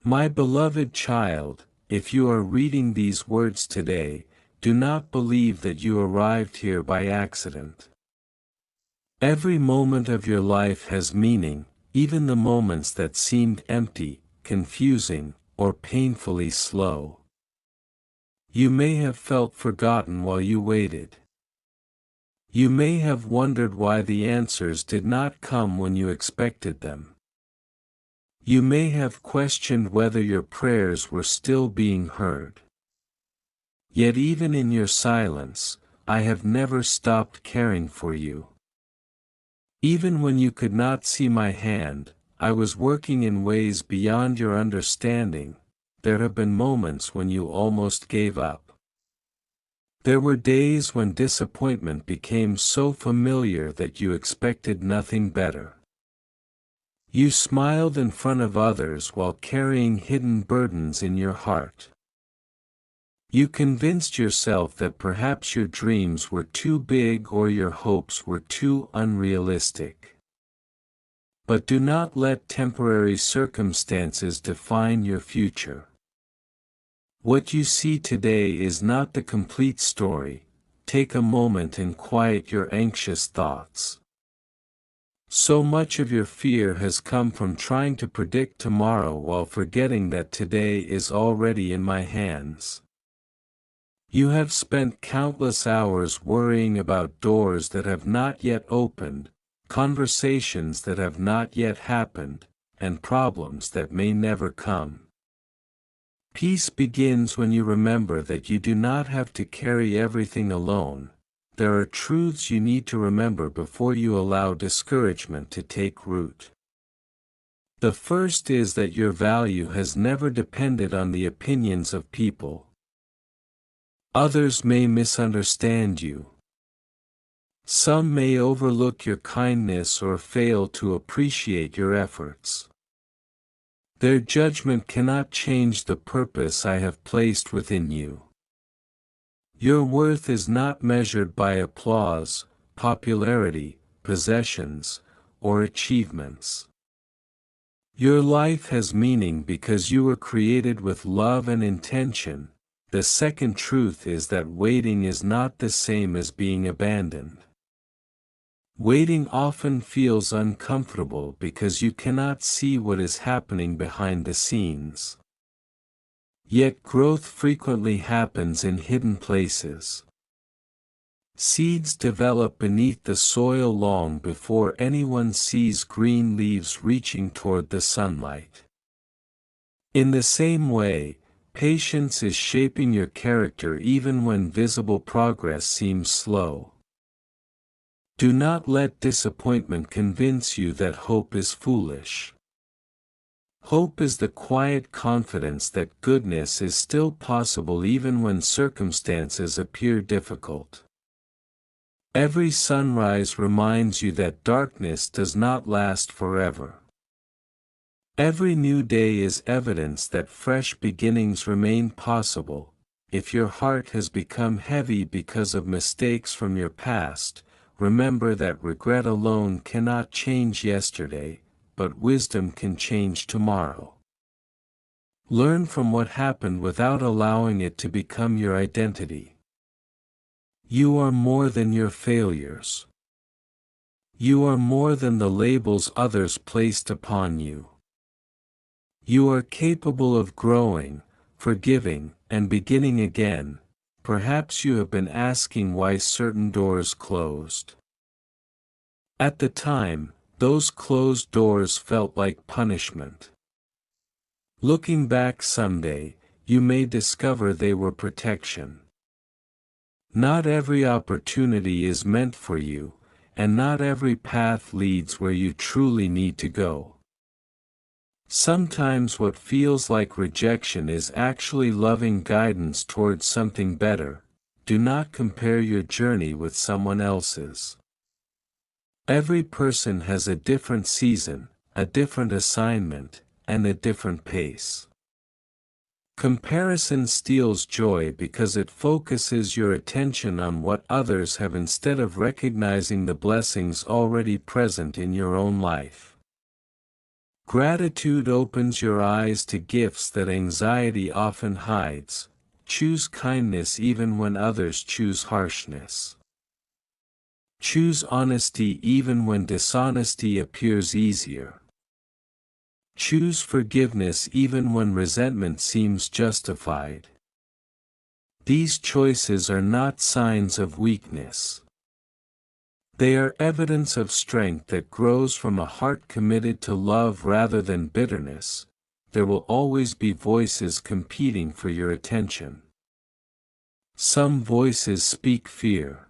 My beloved child, if you are reading these words today, do not believe that you arrived here by accident. Every moment of your life has meaning, even the moments that seemed empty, confusing, or painfully slow. You may have felt forgotten while you waited. You may have wondered why the answers did not come when you expected them. You may have questioned whether your prayers were still being heard. Yet even in your silence, I have never stopped caring for you. Even when you could not see my hand, I was working in ways beyond your understanding. There have been moments when you almost gave up. There were days when disappointment became so familiar that you expected nothing better. You smiled in front of others while carrying hidden burdens in your heart. You convinced yourself that perhaps your dreams were too big or your hopes were too unrealistic. But do not let temporary circumstances define your future. What you see today is not the complete story. Take a moment and quiet your anxious thoughts. So much of your fear has come from trying to predict tomorrow while forgetting that today is already in my hands. You have spent countless hours worrying about doors that have not yet opened, conversations that have not yet happened, and problems that may never come. Peace begins when you remember that you do not have to carry everything alone. There are truths you need to remember before you allow discouragement to take root. The first is that your value has never depended on the opinions of people. Others may misunderstand you. Some may overlook your kindness or fail to appreciate your efforts. Their judgment cannot change the purpose I have placed within you. Your worth is not measured by applause, popularity, possessions, or achievements. Your life has meaning because you were created with love and intention. The second truth is that waiting is not the same as being abandoned. Waiting often feels uncomfortable because you cannot see what is happening behind the scenes. Yet growth frequently happens in hidden places. Seeds develop beneath the soil long before anyone sees green leaves reaching toward the sunlight. In the same way, patience is shaping your character even when visible progress seems slow. Do not let disappointment convince you that hope is foolish. Hope is the quiet confidence that goodness is still possible even when circumstances appear difficult. Every sunrise reminds you that darkness does not last forever. Every new day is evidence that fresh beginnings remain possible. If your heart has become heavy because of mistakes from your past, remember that regret alone cannot change yesterday, but wisdom can change tomorrow. Learn from what happened without allowing it to become your identity. You are more than your failures. You are more than the labels others placed upon you. You are capable of growing, forgiving, and beginning again. Perhaps you have been asking why certain doors closed. At the time, those closed doors felt like punishment. Looking back someday, you may discover they were protection. Not every opportunity is meant for you, and not every path leads where you truly need to go. Sometimes what feels like rejection is actually loving guidance towards something better. Do not compare your journey with someone else's. Every person has a different season, a different assignment, and a different pace. Comparison steals joy because it focuses your attention on what others have instead of recognizing the blessings already present in your own life. Gratitude opens your eyes to gifts that anxiety often hides. Choose kindness even when others choose harshness. Choose honesty even when dishonesty appears easier. Choose forgiveness even when resentment seems justified. These choices are not signs of weakness. They are evidence of strength that grows from a heart committed to love rather than bitterness. There will always be voices competing for your attention. Some voices speak fear.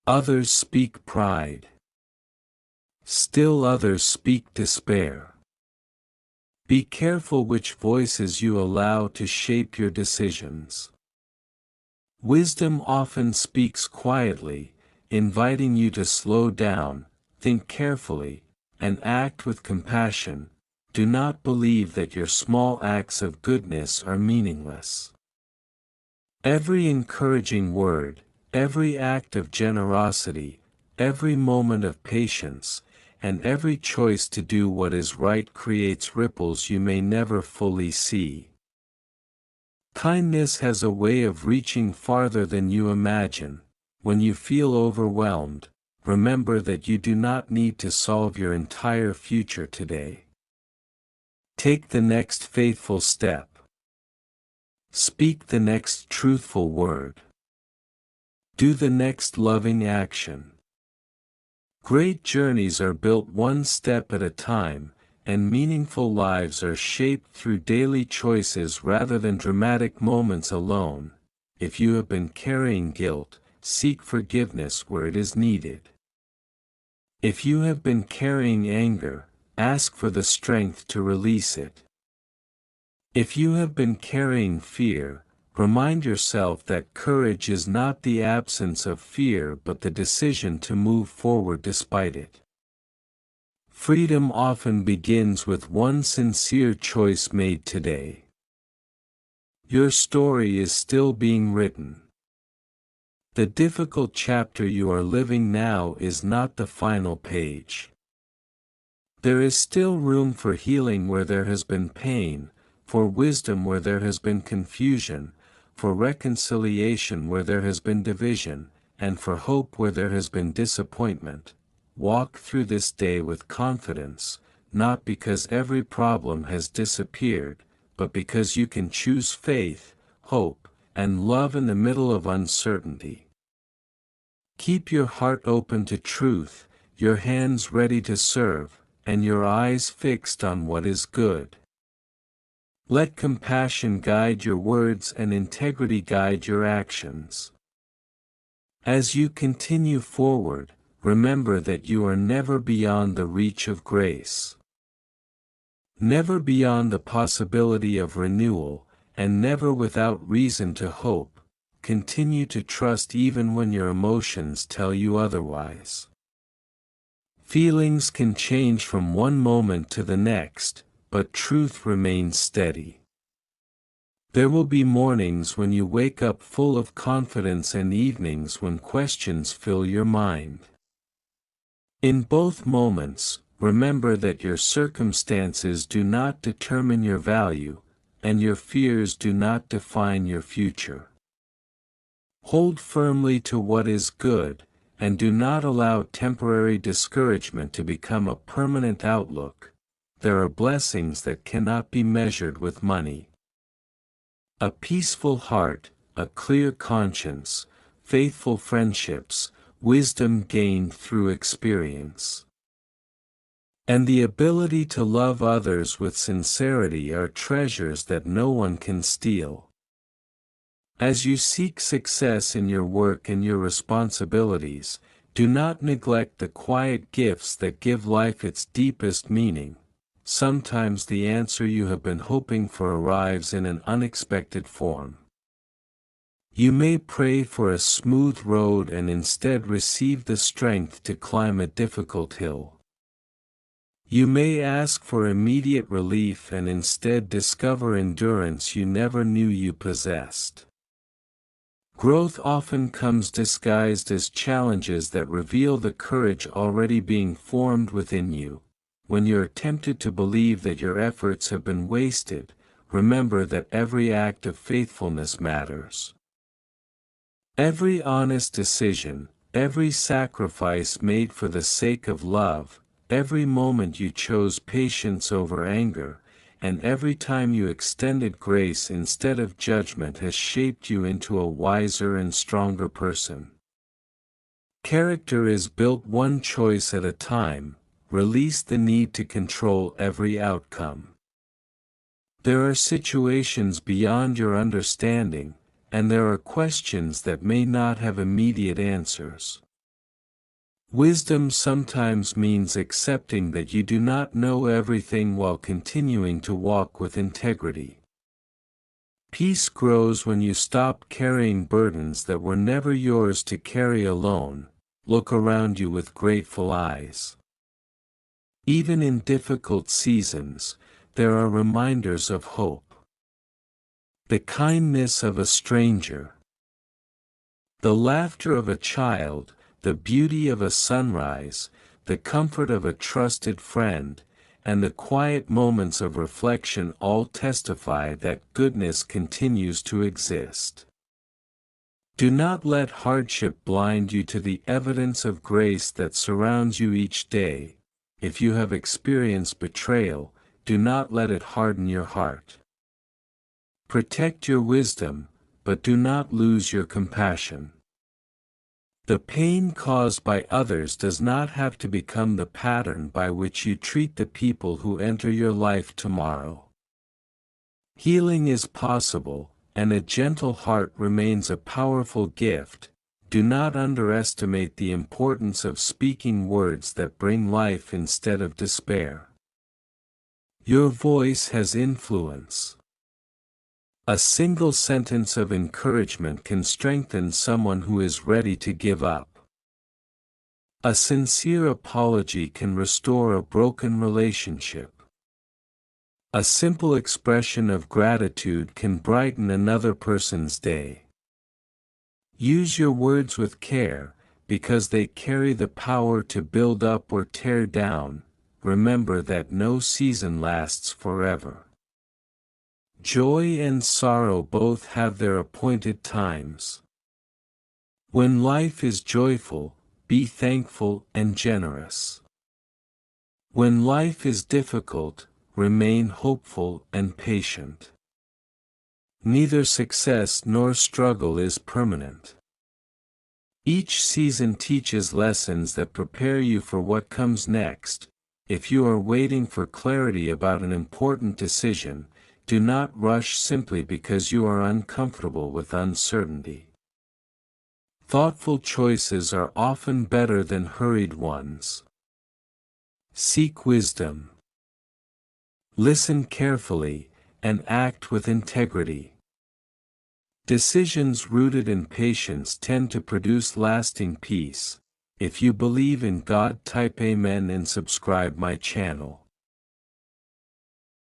Others speak pride. Still others speak despair. Be careful which voices you allow to shape your decisions. Wisdom often speaks quietly, inviting you to slow down, think carefully, and act with compassion. Do not believe that your small acts of goodness are meaningless. Every encouraging word, every act of generosity, every moment of patience, and every choice to do what is right creates ripples you may never fully see. Kindness has a way of reaching farther than you imagine. When you feel overwhelmed, remember that you do not need to solve your entire future today. Take the next faithful step. Speak the next truthful word. Do the next loving action. Great journeys are built one step at a time, and meaningful lives are shaped through daily choices rather than dramatic moments alone. If you have been carrying guilt, seek forgiveness where it is needed. If you have been carrying anger, ask for the strength to release it. If you have been carrying fear, remind yourself that courage is not the absence of fear but the decision to move forward despite it. Freedom often begins with one sincere choice made today. Your story is still being written. The difficult chapter you are living now is not the final page. There is still room for healing where there has been pain, for wisdom where there has been confusion, for reconciliation where there has been division, and for hope where there has been disappointment. Walk through this day with confidence, not because every problem has disappeared, but because you can choose faith, hope, and love in the middle of uncertainty. Keep your heart open to truth, your hands ready to serve, and your eyes fixed on what is good. Let compassion guide your words and integrity guide your actions. As you continue forward, remember that you are never beyond the reach of grace. Never beyond the possibility of renewal, and never without reason to hope. Continue to trust even when your emotions tell you otherwise. Feelings can change from one moment to the next, but truth remains steady. There will be mornings when you wake up full of confidence and evenings when questions fill your mind. In both moments, remember that your circumstances do not determine your value, and your fears do not define your future. Hold firmly to what is good, and do not allow temporary discouragement to become a permanent outlook. There are blessings that cannot be measured with money. A peaceful heart, a clear conscience, faithful friendships, wisdom gained through experience, and the ability to love others with sincerity are treasures that no one can steal. As you seek success in your work and your responsibilities, do not neglect the quiet gifts that give life its deepest meaning. Sometimes the answer you have been hoping for arrives in an unexpected form. You may pray for a smooth road and instead receive the strength to climb a difficult hill. You may ask for immediate relief and instead discover endurance you never knew you possessed. Growth often comes disguised as challenges that reveal the courage already being formed within you. when you're tempted to believe that your efforts have been wasted, remember that every act of faithfulness matters. Every honest decision, every sacrifice made for the sake of love, every moment you chose patience over anger, and every time you extended grace instead of judgment has shaped you into a wiser and stronger person. Character is built one choice at a time. Release the need to control every outcome. There are situations beyond your understanding, and there are questions that may not have immediate answers. Wisdom sometimes means accepting that you do not know everything while continuing to walk with integrity. Peace grows when you stop carrying burdens that were never yours to carry alone. Look around you with grateful eyes. Even in difficult seasons, there are reminders of hope. The kindness of a stranger, the laughter of a child, the beauty of a sunrise, the comfort of a trusted friend, and the quiet moments of reflection all testify that goodness continues to exist. Do not let hardship blind you to the evidence of grace that surrounds you each day. If you have experienced betrayal, do not let it harden your heart. Protect your wisdom, but do not lose your compassion. The pain caused by others does not have to become the pattern by which you treat the people who enter your life tomorrow. Healing is possible, and a gentle heart remains a powerful gift. Do not underestimate the importance of speaking words that bring life instead of despair. Your voice has influence. A single sentence of encouragement can strengthen someone who is ready to give up. A sincere apology can restore a broken relationship. A simple expression of gratitude can brighten another person's day. Use your words with care, because they carry the power to build up or tear down. Remember that no season lasts forever. Joy and sorrow both have their appointed times. When life is joyful, be thankful and generous. When life is difficult, remain hopeful and patient. Neither success nor struggle is permanent. Each season teaches lessons that prepare you for what comes next. If you are waiting for clarity about an important decision, do not rush simply because you are uncomfortable with uncertainty. Thoughtful choices are often better than hurried ones. Seek wisdom. Listen carefully, and act with integrity. Decisions rooted in patience tend to produce lasting peace. If you believe in God, type Amen and subscribe my channel.